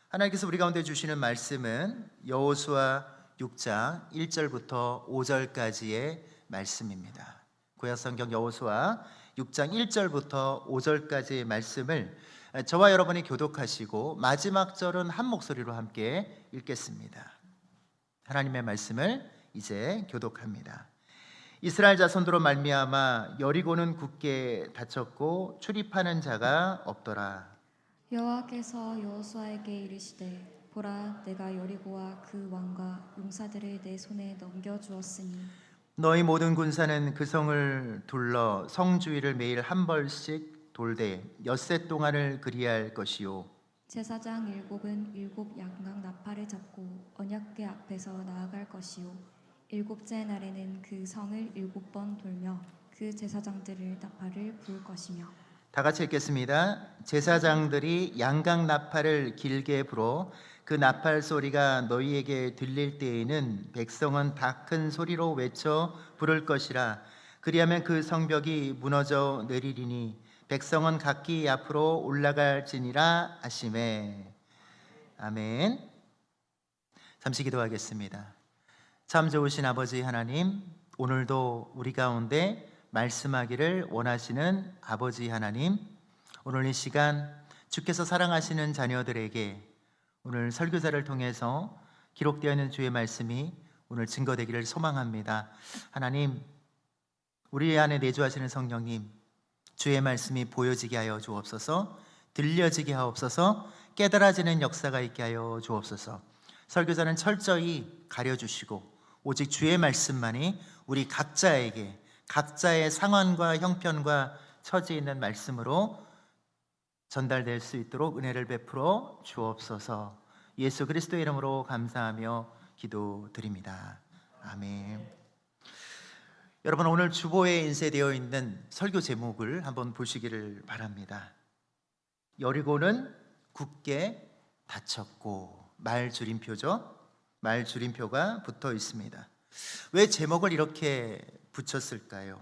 하나님께서 우리 가운데 주시는 말씀은 여호수아 6장 1절부터 5절까지의 말씀입니다. 구약성경 여호수아 6장 1절부터 5절까지의 말씀을 저와 여러분이 교독하시고 마지막 절은 한 목소리로 함께 읽겠습니다. 하나님의 말씀을 이제 교독합니다. 이스라엘 자손들로 말미암아 여리고는 굳게 닫혔고 출입하는 자가 없더라. 여호와께서 여호수아에게 이르시되 보라 내가 여리고와 그 왕과 용사들을 내 손에 넘겨 주었으니 너희 모든 군사는 그 성을 둘러 성 주위를 매일 한 벌씩 돌되 엿새 동안을 그리할 것이요 제사장 일곱은 일곱 양각 나팔을 잡고 언약궤 앞에서 나아갈 것이요 일곱째 날에는 그 성을 일곱 번 돌며 그 제사장들을 나팔을 부을 것이며. 다 같이 읽겠습니다. 제사장들이 양각 나팔을 길게 불어 그 나팔 소리가 너희에게 들릴 때에는 백성은 다 큰 소리로 외쳐 부를 것이라. 그리하면 그 성벽이 무너져 내리리니 백성은 각기 앞으로 올라갈지니라 하시매. 아멘. 잠시 기도하겠습니다. 참 좋으신 아버지 하나님, 오늘도 우리 가운데 말씀하기를 원하시는 아버지 하나님, 오늘 이 시간 주께서 사랑하시는 자녀들에게 오늘 설교자를 통해서 기록되어 있는 주의 말씀이 오늘 증거되기를 소망합니다. 하나님, 우리 안에 내주하시는 성령님, 주의 말씀이 보여지게 하여 주옵소서, 들려지게 하옵소서, 깨달아지는 역사가 있게 하여 주옵소서. 설교자는 철저히 가려주시고 오직 주의 말씀만이 우리 각자에게 각자의 상황과 형편과 처지에 있는 말씀으로 전달될 수 있도록 은혜를 베풀어 주옵소서. 예수 그리스도의 이름으로 감사하며 기도드립니다. 아멘. 여러분, 오늘 주보에 인쇄되어 있는 설교 제목을 한번 보시기를 바랍니다. 여리고는 굳게 닫혔고, 말 줄임표죠. 말 줄임표가 붙어 있습니다. 왜 제목을 이렇게 붙였을까요?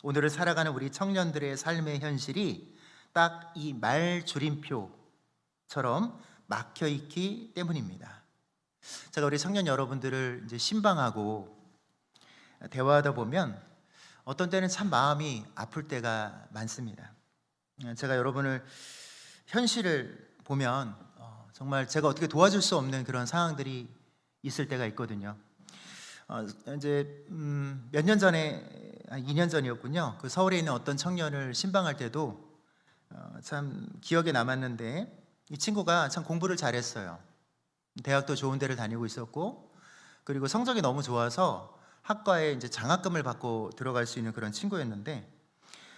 오늘을 살아가는 우리 청년들의 삶의 현실이 딱 이 말 줄임표처럼 막혀 있기 때문입니다. 제가 우리 청년 여러분들을 이제 신방하고 대화하다 보면 어떤 때는 참 마음이 아플 때가 많습니다. 제가 여러분을 현실을 보면 정말 제가 어떻게 도와줄 수 없는 그런 상황들이 있을 때가 있거든요. 이제 몇 년 전에, 한 2년 전이었군요. 그 서울에 있는 어떤 청년을 신방할 때도 참 기억에 남았는데, 이 친구가 참 공부를 잘했어요. 대학도 좋은 데를 다니고 있었고, 그리고 성적이 너무 좋아서 학과에 이제 장학금을 받고 들어갈 수 있는 그런 친구였는데,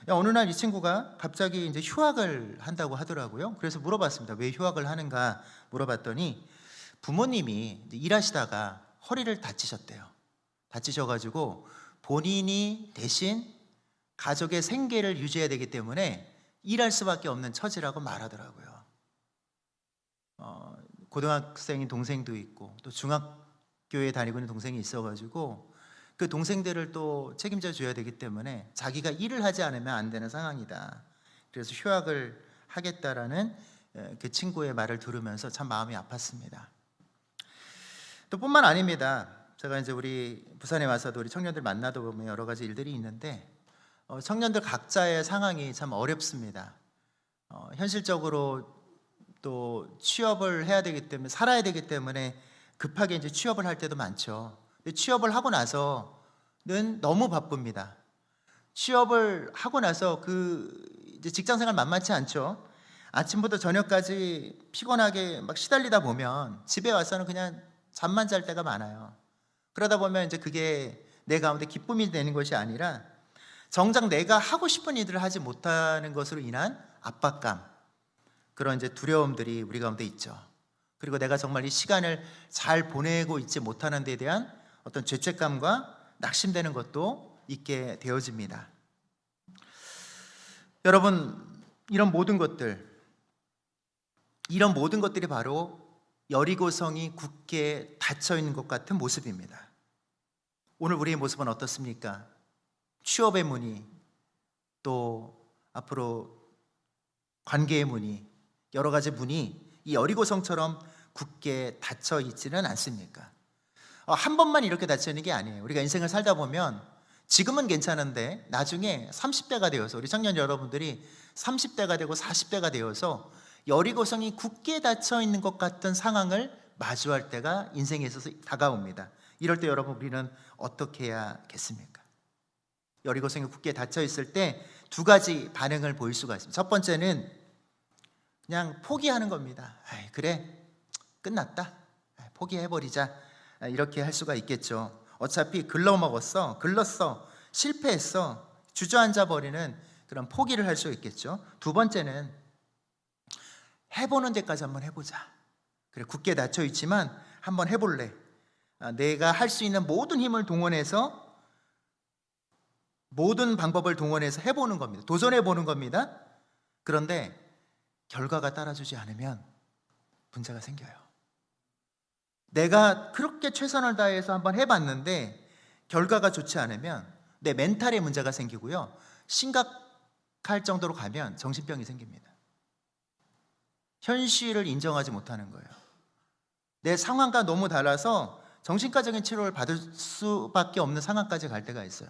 어느 날 이 친구가 갑자기 이제 휴학을 한다고 하더라고요. 그래서 물어봤습니다. 왜 휴학을 하는가 물어봤더니 부모님이 일하시다가 허리를 다치셨대요. 다치셔가지고 본인이 대신 가족의 생계를 유지해야 되기 때문에 일할 수밖에 없는 처지라고 말하더라고요. 고등학생인 동생도 있고 또 중학교에 다니고 있는 동생이 있어가지고 그 동생들을 또 책임져 줘야 되기 때문에 자기가 일을 하지 않으면 안 되는 상황이다. 그래서 휴학을 하겠다라는 그 친구의 말을 들으면서 참 마음이 아팠습니다. 또 뿐만 아닙니다. 제가 이제 우리 부산에 와서도 우리 청년들 만나다 보면 여러 가지 일들이 있는데 청년들 각자의 상황이 참 어렵습니다. 현실적으로 또 취업을 해야 되기 때문에, 살아야 되기 때문에 급하게 이제 취업을 할 때도 많죠. 근데 취업을 하고 나서는 너무 바쁩니다. 취업을 하고 나서 이제 직장 생활 만만치 않죠. 아침부터 저녁까지 피곤하게 막 시달리다 보면 집에 와서는 그냥 잠만 잘 때가 많아요. 그러다 보면 이제 그게 내 가운데 기쁨이 되는 것이 아니라 정작 내가 하고 싶은 일들을 하지 못하는 것으로 인한 압박감, 그런 이제 두려움들이 우리 가운데 있죠. 그리고 내가 정말 이 시간을 잘 보내고 있지 못하는 데 대한 어떤 죄책감과 낙심되는 것도 있게 되어집니다. 여러분, 이런 모든 것들이 바로 여리고성이 굳게 닫혀 있는 것 같은 모습입니다. 오늘 우리의 모습은 어떻습니까? 취업의 문이, 또 앞으로 관계의 문이, 여러 가지 문이 이 여리고성처럼 굳게 닫혀 있지는 않습니까? 한 번만 이렇게 닫혀 있는 게 아니에요. 우리가 인생을 살다 보면 지금은 괜찮은데 나중에 30대가 되어서, 우리 청년 여러분들이 30대가 되고 40대가 되어서 여리고성이 굳게 닫혀 있는 것 같은 상황을 마주할 때가 인생에 있어서 다가옵니다. 이럴 때 여러분, 우리는 어떻게 해야겠습니까? 여리고성이 굳게 닫혀 있을 때 두 가지 반응을 보일 수가 있습니다. 첫 번째는 그냥 포기하는 겁니다. 그래, 끝났다, 포기해버리자, 이렇게 할 수가 있겠죠. 어차피 글렀어, 실패했어, 주저앉아 버리는 그런 포기를 할 수 있겠죠. 두 번째는 해보는 데까지 한번 해보자. 그래, 굳게 닫혀 있지만 한번 해볼래. 내가 할 수 있는 모든 힘을 동원해서, 모든 방법을 동원해서 해보는 겁니다. 도전해보는 겁니다. 그런데 결과가 따라주지 않으면 문제가 생겨요. 내가 그렇게 최선을 다해서 한번 해봤는데 결과가 좋지 않으면 내 멘탈에 문제가 생기고요, 심각할 정도로 가면 정신병이 생깁니다. 현실을 인정하지 못하는 거예요. 내 상황과 너무 달라서 정신과적인 치료를 받을 수밖에 없는 상황까지 갈 때가 있어요.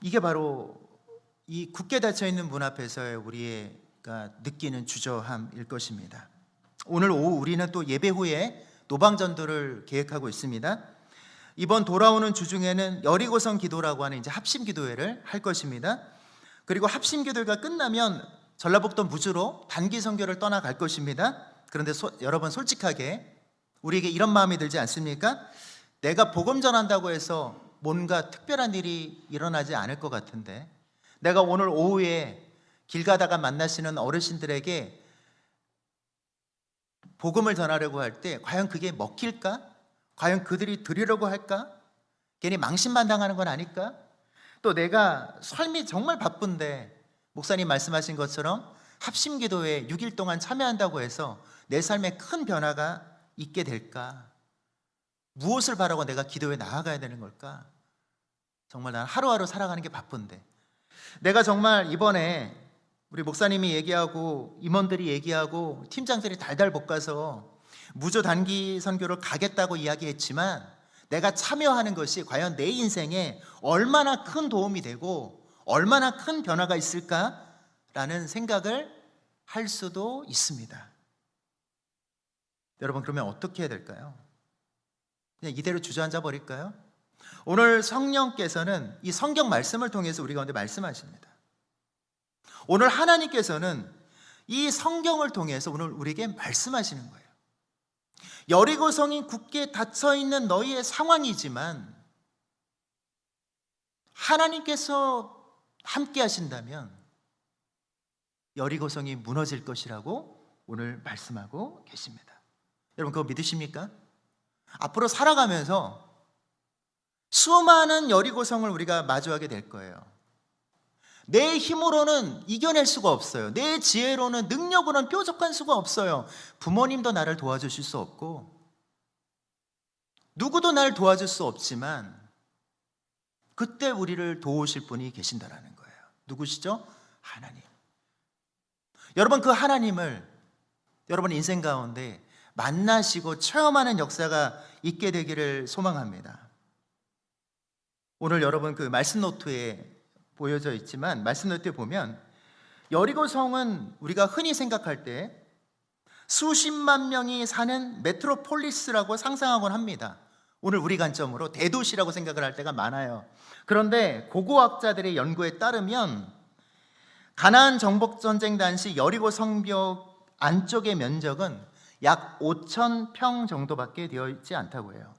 이게 바로 이 굳게 닫혀있는 문 앞에서의 우리가 느끼는 주저함일 것입니다. 오늘 오후 우리는 또 예배 후에 노방전도를 계획하고 있습니다. 이번 돌아오는 주 중에는 여리고성 기도라고 하는 이제 합심 기도회를 할 것입니다. 그리고 합심 기도회가 끝나면 전라북도 무주로 단기 선교를 떠나갈 것입니다. 그런데 여러분, 솔직하게 우리에게 이런 마음이 들지 않습니까? 내가 복음 전한다고 해서 뭔가 특별한 일이 일어나지 않을 것 같은데, 내가 오늘 오후에 길 가다가 만나시는 어르신들에게 복음을 전하려고 할 때 과연 그게 먹힐까? 과연 그들이 들으려고 할까? 괜히 망신반당하는 건 아닐까? 또 내가 삶이 정말 바쁜데 목사님 말씀하신 것처럼 합심기도에 6일 동안 참여한다고 해서 내 삶에 큰 변화가 있게 될까? 무엇을 바라고 내가 기도에 나아가야 되는 걸까? 정말 난 하루하루 살아가는 게 바쁜데, 내가 정말 이번에 우리 목사님이 얘기하고 임원들이 얘기하고 팀장들이 달달 볶아서 무조 단기 선교를 가겠다고 이야기했지만 내가 참여하는 것이 과연 내 인생에 얼마나 큰 도움이 되고 얼마나 큰 변화가 있을까라는 생각을 할 수도 있습니다. 여러분, 그러면 어떻게 해야 될까요? 그냥 이대로 주저앉아 버릴까요? 오늘 성령께서는 이 성경 말씀을 통해서 우리 가운데 말씀하십니다. 오늘 하나님께서는 이 성경을 통해서 오늘 우리에게 말씀하시는 거예요. 여리고성이 굳게 닫혀있는 너희의 상황이지만 하나님께서 함께 하신다면 여리고성이 무너질 것이라고 오늘 말씀하고 계십니다. 여러분, 그거 믿으십니까? 앞으로 살아가면서 수많은 여리고성을 우리가 마주하게 될 거예요. 내 힘으로는 이겨낼 수가 없어요. 내 지혜로는, 능력으로는 뾰족한 수가 없어요. 부모님도 나를 도와주실 수 없고 누구도 나를 도와줄 수 없지만 그때 우리를 도우실 분이 계신다라는 거예요. 누구시죠? 하나님. 여러분, 그 하나님을 여러분 인생 가운데 만나시고 체험하는 역사가 있게 되기를 소망합니다. 오늘 여러분 그 말씀 노트에 보여져 있지만 말씀 노트에 보면 여리고성은 우리가 흔히 생각할 때 수십만 명이 사는 메트로폴리스라고 상상하곤 합니다. 오늘 우리 관점으로 대도시라고 생각을 할 때가 많아요. 그런데 고고학자들의 연구에 따르면 가나안 정복 전쟁 당시 여리고 성벽 안쪽의 면적은 약 5,000평 정도밖에 되어 있지 않다고 해요.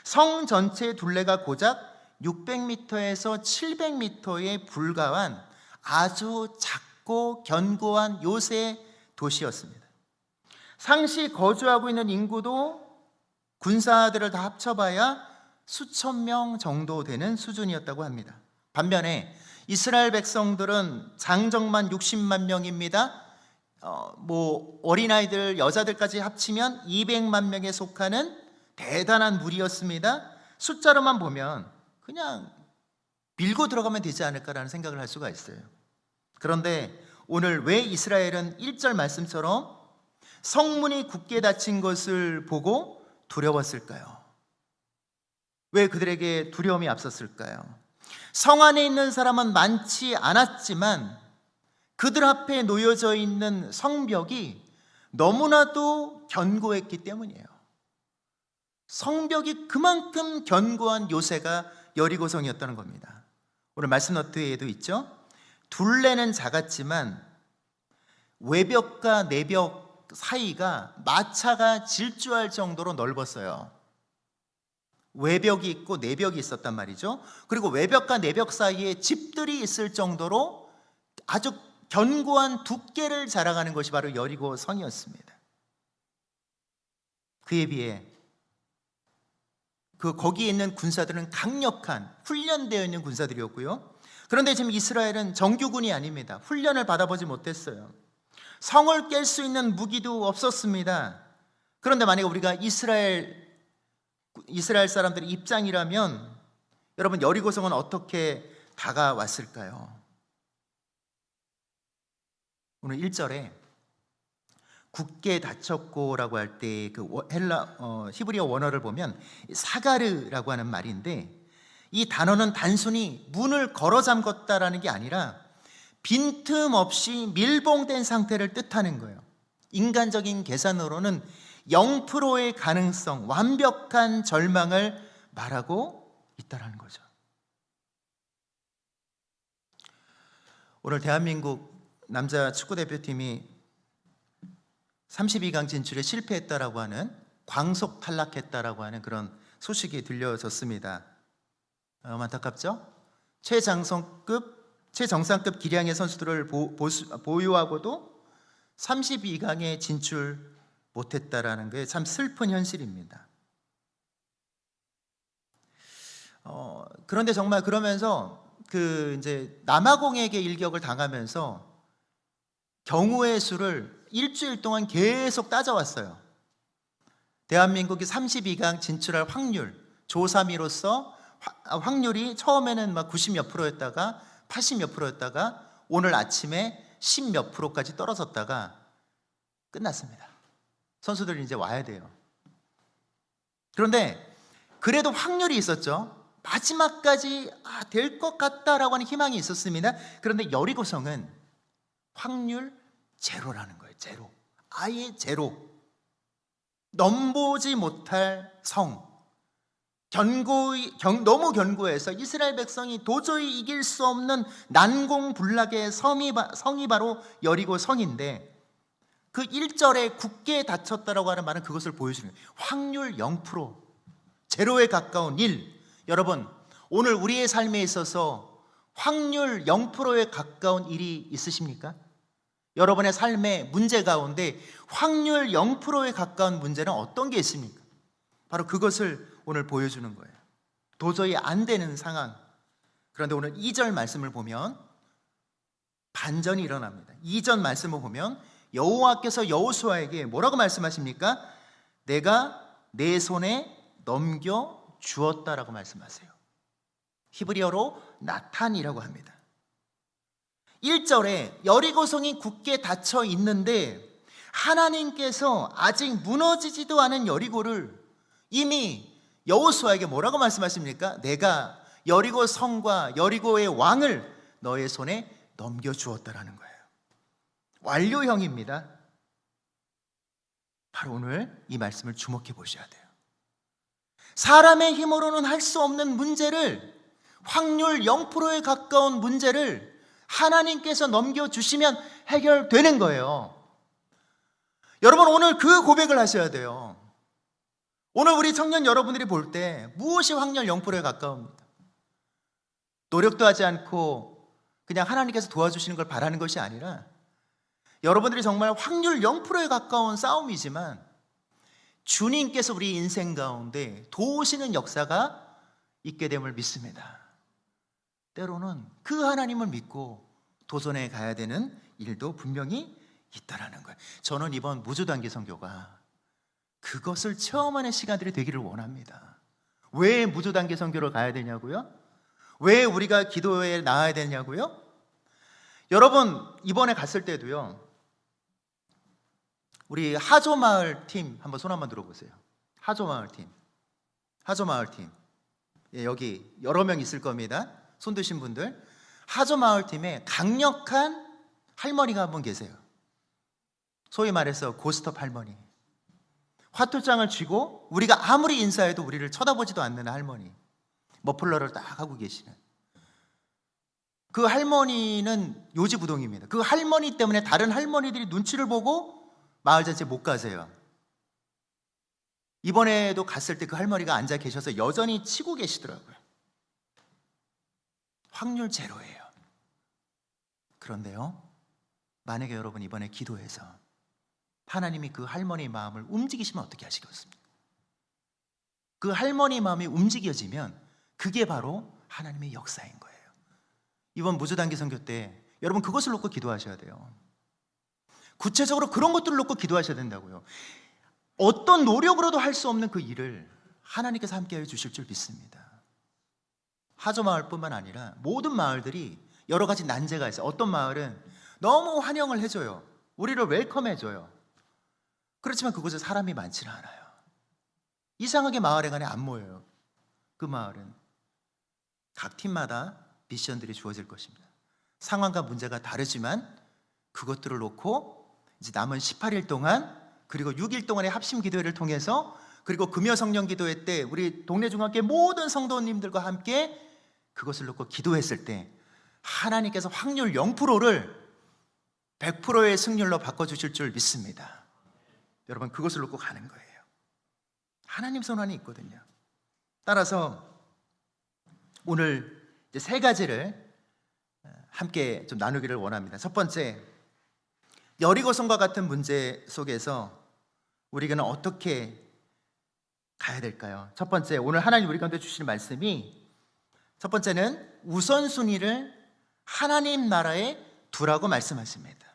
성 전체의 둘레가 고작 600m에서 700m에 불과한 아주 작고 견고한 요새 도시였습니다. 상시 거주하고 있는 인구도 군사들을 다 합쳐봐야 수천 명 정도 되는 수준이었다고 합니다. 반면에 이스라엘 백성들은 장정만 60만 명입니다. 어린아이들, 여자들까지 합치면 200만 명에 속하는 대단한 무리였습니다. 숫자로만 보면 그냥 밀고 들어가면 되지 않을까라는 생각을 할 수가 있어요. 그런데 오늘 왜 이스라엘은 1절 말씀처럼 성문이 굳게 닫힌 것을 보고 두려웠을까요? 왜 그들에게 두려움이 앞섰을까요? 성 안에 있는 사람은 많지 않았지만 그들 앞에 놓여져 있는 성벽이 너무나도 견고했기 때문이에요. 성벽이 그만큼 견고한 요새가 여리고성이었다는 겁니다. 오늘 말씀 노트에도 있죠. 둘레는 작았지만 외벽과 내벽 사이가 마차가 질주할 정도로 넓었어요. 외벽이 있고 내벽이 있었단 말이죠. 그리고 외벽과 내벽 사이에 집들이 있을 정도로 아주 견고한 두께를 자랑하는 것이 바로 여리고 성이었습니다. 그에 비해 거기에 있는 군사들은 강력한 훈련되어 있는 군사들이었고요. 그런데 지금 이스라엘은 정규군이 아닙니다. 훈련을 받아보지 못했어요. 성을 깰 수 있는 무기도 없었습니다. 그런데 만약에 우리가 이스라엘 사람들의 입장이라면 여러분 여리고성은 어떻게 다가왔을까요? 오늘 1절에 굳게 닫혔고라고 할 때 그 히브리어 원어를 보면 사가르라고 하는 말인데, 이 단어는 단순히 문을 걸어 잠궜다라는 게 아니라 빈틈없이 밀봉된 상태를 뜻하는 거예요. 인간적인 계산으로는 0%의 가능성, 완벽한 절망을 말하고 있다라는 거죠. 오늘 대한민국 남자 축구대표팀이 32강 진출에 실패했다라고 하는, 광속 탈락했다라고 하는 그런 소식이 들려졌습니다. 안타깝죠? 최정상급 기량의 선수들을 보유하고도 32강에 진출 못했다라는 게 참 슬픈 현실입니다. 그런데 정말 그러면서 이제 남아공에게 일격을 당하면서 경우의 수를 일주일 동안 계속 따져왔어요. 대한민국이 32강 진출할 확률, 조3위로서 확률이 처음에는 막 90몇 %였다가 80몇 %였다가 오늘 아침에 10몇 %까지 떨어졌다가 끝났습니다. 선수들이 이제 와야 돼요. 그런데 그래도 확률이 있었죠. 마지막까지 될 것 같다라고 하는 희망이 있었습니다. 그런데 여리고성은 확률 제로라는 거예요. 제로. 아예 제로. 넘보지 못할 성. 너무 견고해서 이스라엘 백성이 도저히 이길 수 없는 난공불락의 성이 바로 여리고 성인데, 그 1절에 굳게 닫혔다라고 하는 말은 그것을 보여주는 거예요. 확률 0%, 제로에 가까운 1. 여러분, 오늘 우리의 삶에 있어서 확률 0%에 가까운 일이 있으십니까? 여러분의 삶의 문제 가운데 확률 0%에 가까운 문제는 어떤 게 있습니까? 바로 그것을 오늘 보여주는 거예요. 도저히 안 되는 상황. 그런데 오늘 2절 말씀을 보면 반전이 일어납니다. 2절 말씀을 보면 여호와께서 여호수아에게 뭐라고 말씀하십니까? 내가 내 손에 넘겨 주었다라고 말씀하세요. 히브리어로 나탄이라고 합니다. 1절에 여리고성이 굳게 닫혀 있는데 하나님께서 아직 무너지지도 않은 여리고를 이미 여호수아에게 뭐라고 말씀하십니까? 내가 여리고 성과 여리고의 왕을 너의 손에 넘겨주었다라는 거예요. 완료형입니다. 바로 오늘 이 말씀을 주목해 보셔야 돼요. 사람의 힘으로는 할 수 없는 문제를, 확률 0%에 가까운 문제를 하나님께서 넘겨주시면 해결되는 거예요. 여러분, 오늘 그 고백을 하셔야 돼요. 오늘 우리 청년 여러분들이 볼 때 무엇이 확률 0%에 가까웁니까? 노력도 하지 않고 그냥 하나님께서 도와주시는 걸 바라는 것이 아니라 여러분들이 정말 확률 0%에 가까운 싸움이지만 주님께서 우리 인생 가운데 도우시는 역사가 있게 됨을 믿습니다. 때로는 그 하나님을 믿고 도전해 가야 되는 일도 분명히 있다라는 거예요. 저는 이번 무주단기 선교가 그것을 체험하는 시간들이 되기를 원합니다. 왜 무주단기 선교를 가야 되냐고요? 왜 우리가 기도에 나아야 되냐고요? 여러분 이번에 갔을 때도요, 우리 하조마을 팀 한번 손 한번 들어보세요. 하조마을 팀. 예, 여기 여러 명 있을 겁니다. 손 드신 분들. 하조마을 팀에 강력한 할머니가 한 분 계세요. 소위 말해서 고스톱 할머니. 화투장을 쥐고 우리가 아무리 인사해도 우리를 쳐다보지도 않는 할머니. 머플러를 딱 하고 계시는 그 할머니는 요지부동입니다. 그 할머니 때문에 다른 할머니들이 눈치를 보고 마을 잔치에 못 가세요. 이번에도 갔을 때 그 할머니가 앉아 계셔서 여전히 치고 계시더라고요. 확률 제로예요. 그런데요, 만약에 여러분 이번에 기도해서 하나님이 그 할머니의 마음을 움직이시면 어떻게 하시겠습니까? 그 할머니 마음이 움직여지면 그게 바로 하나님의 역사인 거예요. 이번 무주단기 선교 때 여러분 그것을 놓고 기도하셔야 돼요. 구체적으로 그런 것들을 놓고 기도하셔야 된다고요. 어떤 노력으로도 할 수 없는 그 일을 하나님께서 함께해 주실 줄 믿습니다. 하조마을뿐만 아니라 모든 마을들이 여러 가지 난제가 있어요. 어떤 마을은 너무 환영을 해줘요. 우리를 웰컴해줘요. 그렇지만 그곳에 사람이 많지는 않아요. 이상하게 마을에 간에 안 모여요. 그 마을은 각 팀마다 미션들이 주어질 것입니다. 상황과 문제가 다르지만 그것들을 놓고 이제 남은 18일 동안, 그리고 6일 동안의 합심 기도회를 통해서, 그리고 금요 성령 기도회 때 우리 동네 중학교 모든 성도님들과 함께 그것을 놓고 기도했을 때 하나님께서 확률 0%를 100%의 승률로 바꿔주실 줄 믿습니다. 여러분 그것을 놓고 가는 거예요. 하나님 손안에 있거든요. 따라서 오늘 이제 세 가지를 함께 좀 나누기를 원합니다. 첫 번째, 여리고성과 같은 문제 속에서 우리가 어떻게 가야 될까요? 첫 번째, 오늘 하나님 우리 가운데 주시는 말씀이, 첫 번째는 우선순위를 하나님 나라에 두라고 말씀하십니다.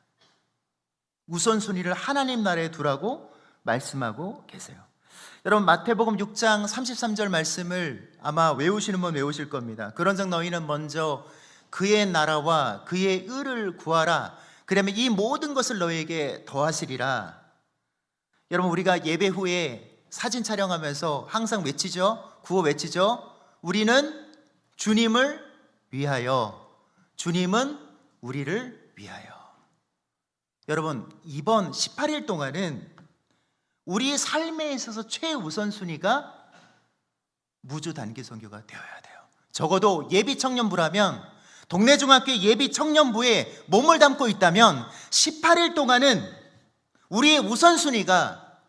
우선순위를 하나님 나라에 두라고 말씀하고 계세요. 여러분 마태복음 6장 33절 말씀을 아마 외우시는 분 외우실 겁니다. 그런즉 너희는 먼저 그의 나라와 그의 의를 구하라. 그러면 이 모든 것을 너희에게 더하시리라. 여러분 우리가 예배 후에 사진 촬영하면서 항상 외치죠. 구호 외치죠. 우리는 주님을 위하여, 주님은 우리를 위하여. 여러분 이번 18일 동안은 우리의 삶에 있어서 최우선순위가 무주단기 선교가 되어야 돼요. 적어도 예비 청년부라면, 동네 중학교 예비 청년부에 몸을 담고 있다면 18일 동안은 우리의 우선순위가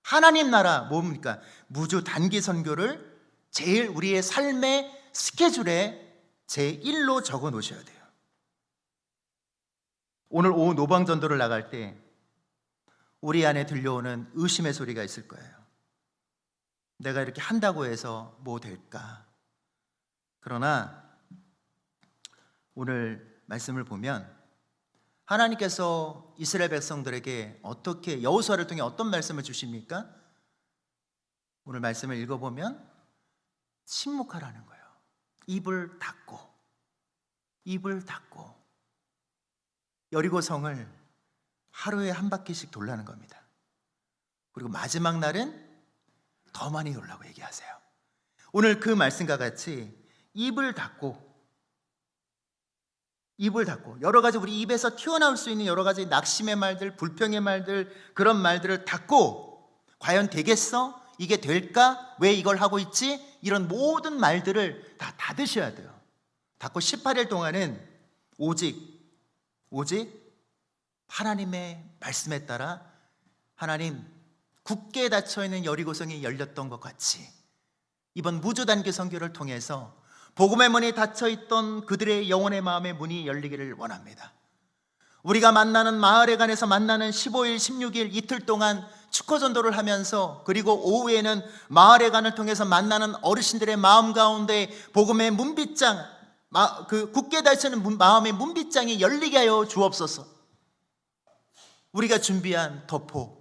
하나님 나라, 뭡니까? 무주단기 선교를 제일 우리의 삶의 스케줄에 제1로 적어 놓으셔야 돼요. 오늘 오후 노방전도를 나갈 때 우리 안에 들려오는 의심의 소리가 있을 거예요. 내가 이렇게 한다고 해서 뭐 될까? 그러나 오늘 말씀을 보면 하나님께서 이스라엘 백성들에게 어떻게, 여호수아를 통해 어떤 말씀을 주십니까? 오늘 말씀을 읽어보면 침묵하라는 거예요. 입을 닫고 여리고성을 하루에 한 바퀴씩 돌라는 겁니다. 그리고 마지막 날은 더 많이 돌라고 얘기하세요. 오늘 그 말씀과 같이 입을 닫고 여러 가지 우리 입에서 튀어나올 수 있는 여러 가지 낙심의 말들, 불평의 말들, 그런 말들을 닫고, 과연 되겠어? 이게 될까? 왜 이걸 하고 있지? 이런 모든 말들을 다 닫으셔야 돼요. 닫고 18일 동안은 오직 하나님의 말씀에 따라, 하나님 굳게 닫혀있는 여리고성이 열렸던 것 같이 이번 무주단기 선교를 통해서 복음의 문이 닫혀있던 그들의 영혼의 마음의 문이 열리기를 원합니다. 우리가 만나는 마을에 관해서 만나는 15일, 16일 이틀 동안 축구전도를 하면서, 그리고 오후에는 마을에 관을 통해서 만나는 어르신들의 마음 가운데 복음의 문빗장, 그 굳게 닫혀있는 마음의 문빗장이 열리게 하여 주옵소서. 우리가 준비한 덕포,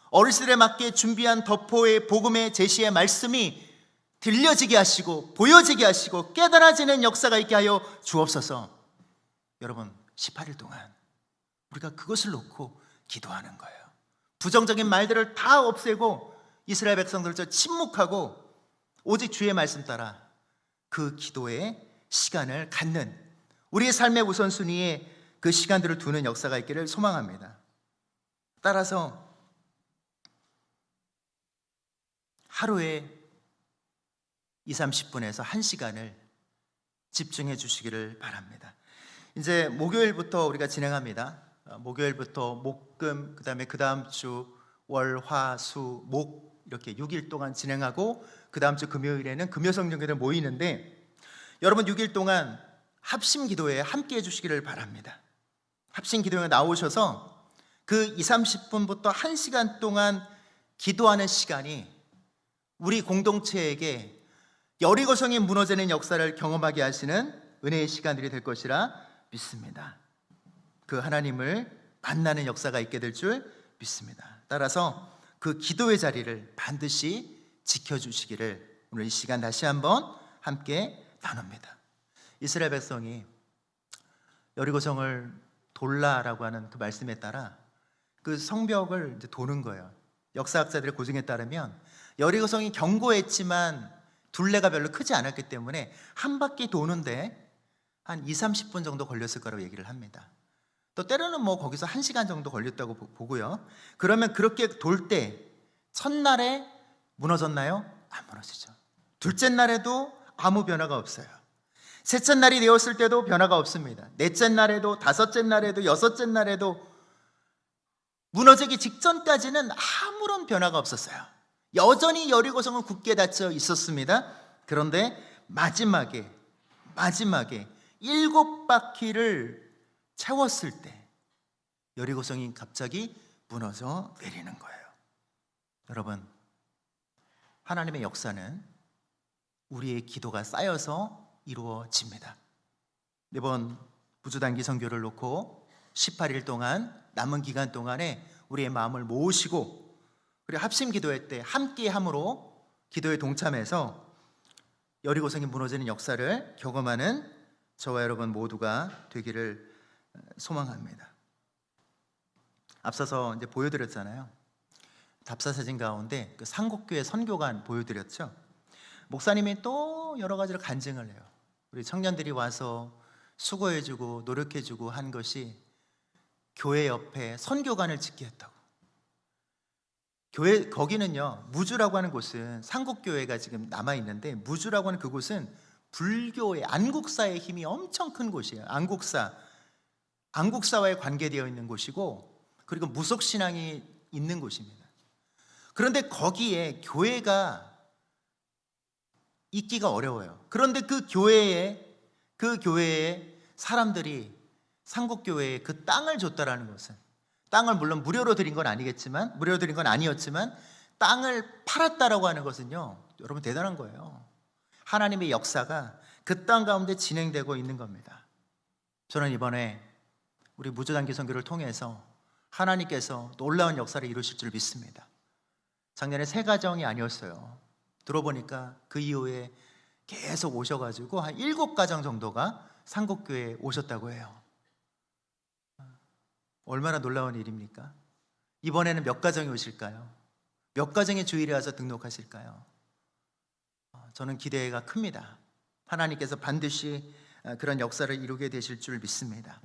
어르신들에 맞게 준비한 덕포의 복음의 제시의 말씀이 들려지게 하시고 보여지게 하시고 깨달아지는 역사가 있게 하여 주옵소서. 여러분 18일 동안 우리가 그것을 놓고 기도하는 거예요. 부정적인 말들을 다 없애고 이스라엘 백성들도 침묵하고 오직 주의 말씀 따라 그 기도의 시간을 갖는, 우리의 삶의 우선순위에 그 시간들을 두는 역사가 있기를 소망합니다. 따라서 하루에 20-30분에서 1시간을 집중해 주시기를 바랍니다. 이제 목요일부터 우리가 진행합니다. 목요일부터 목, 금, 그다음에 그 다음 주 월, 화, 수, 목 이렇게 6일 동안 진행하고 그 다음 주 금요일에는 금요성령회를 모이는데, 여러분 6일 동안 합심 기도회에 함께 해주시기를 바랍니다. 합심 기도회에 나오셔서 그 20-30분부터 1시간 동안 기도하는 시간이 우리 공동체에게 여리고성이 무너지는 역사를 경험하게 하시는 은혜의 시간들이 될 것이라 믿습니다. 그 하나님을 만나는 역사가 있게 될 줄 믿습니다. 따라서 그 기도의 자리를 반드시 지켜주시기를 오늘 이 시간 다시 한번 함께 나눕니다. 이스라엘 백성이 여리고성을 돌라라고 하는 그 말씀에 따라 그 성벽을 이제 도는 거예요. 역사학자들의 고증에 따르면 여리고성이 견고했지만 둘레가 별로 크지 않았기 때문에 한 바퀴 도는데 한 20-30분 정도 걸렸을 거라고 얘기를 합니다. 또 때로는 뭐 거기서 1시간 정도 걸렸다고 보고요. 그러면 그렇게 돌 때 첫날에 무너졌나요? 안 무너지죠. 둘째 날에도 아무 변화가 없어요. 셋째 날이 되었을 때도 변화가 없습니다. 넷째 날에도, 다섯째 날에도, 여섯째 날에도 무너지기 직전까지는 아무런 변화가 없었어요. 여전히 여리고성은 굳게 닫혀 있었습니다. 그런데 마지막에 7바퀴를 채웠을 때 여리고성이 갑자기 무너져 내리는 거예요. 여러분, 하나님의 역사는 우리의 기도가 쌓여서 이루어집니다. 이번 부주단기 선교를 놓고 18일 동안 남은 기간 동안에 우리의 마음을 모으시고, 그리고 합심 기도회 때 함께함으로 기도에 동참해서 여리고성이 무너지는 역사를 경험하는 저와 여러분 모두가 되기를 소망합니다. 앞서서 이제 보여드렸잖아요. 답사사진 가운데 그 상곡교회 선교관 보여드렸죠. 목사님이 또 여러 가지로 간증을 해요. 우리 청년들이 와서 수고해주고 노력해주고 한 것이 교회 옆에 선교관을 짓게 했다고. 교회 거기는요, 무주라고 하는 곳은 상곡교회가 지금 남아 있는데, 무주라고 하는 그곳은 불교의 안국사의 힘이 엄청 큰 곳이에요. 안국사와의 관계되어 있는 곳이고, 그리고 무속신앙이 있는 곳입니다. 그런데 거기에 교회가 있기가 어려워요. 그런데 그 교회에 사람들이 상곡교회에 그 땅을 줬다라는 것은, 땅을 물론 무료로 드린 건 아니었지만 땅을 팔았다라고 하는 것은요, 여러분 대단한 거예요. 하나님의 역사가 그 땅 가운데 진행되고 있는 겁니다. 저는 이번에 우리 무주단기 선교를 통해서 하나님께서 놀라운 역사를 이루실 줄 믿습니다. 작년에 3가정이 아니었어요. 들어보니까 그 이후에 계속 오셔가지고 한 7가정 정도가 상곡교회에 오셨다고 해요. 얼마나 놀라운 일입니까? 이번에는 몇 가정이 오실까요? 몇 가정의 주일에 와서 등록하실까요? 저는 기대가 큽니다. 하나님께서 반드시 그런 역사를 이루게 되실 줄 믿습니다.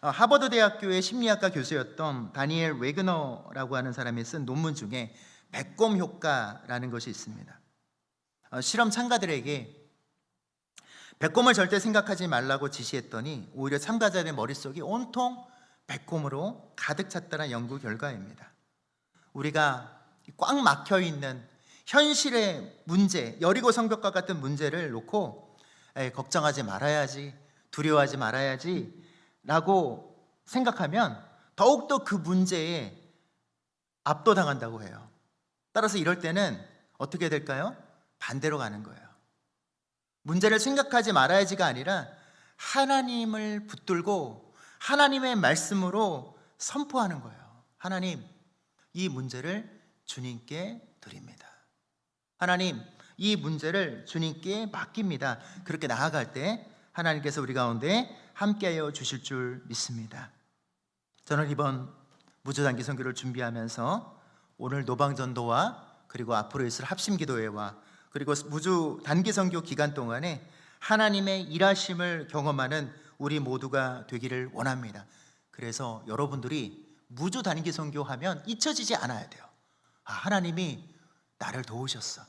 하버드 대학교의 심리학과 교수였던 다니엘 웨그너라고 하는 사람이 쓴 논문 중에 배꼽 효과라는 것이 있습니다. 실험 참가들에게 배꼽을 절대 생각하지 말라고 지시했더니 오히려 참가자들의 머릿속이 온통 배꼽으로 가득 찼다는 연구 결과입니다. 우리가 꽉 막혀 있는 현실의 문제, 여리고 성벽과 같은 문제를 놓고 걱정하지 말아야지, 두려워하지 말아야지 라고 생각하면 더욱더 그 문제에 압도당한다고 해요. 따라서 이럴 때는 어떻게 될까요? 반대로 가는 거예요. 문제를 생각하지 말아야지가 아니라 하나님을 붙들고 하나님의 말씀으로 선포하는 거예요. 하나님, 이 문제를 주님께 드립니다. 하나님, 이 문제를 주님께 맡깁니다. 그렇게 나아갈 때 하나님께서 우리 가운데 함께하여 주실 줄 믿습니다. 저는 이번 무주단기 선교를 준비하면서 오늘 노방전도와 그리고 앞으로 있을 합심기도회와 그리고 무주 단기 선교 기간 동안에 하나님의 일하심을 경험하는 우리 모두가 되기를 원합니다. 그래서 여러분들이 무주 단기 선교하면 잊혀지지 않아야 돼요. 하나님이 나를 도우셨어.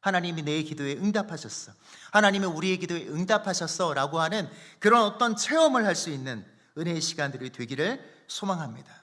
하나님이 내 기도에 응답하셨어. 하나님이 우리의 기도에 응답하셨어 라고 하는 그런 어떤 체험을 할 수 있는 은혜의 시간들이 되기를 소망합니다.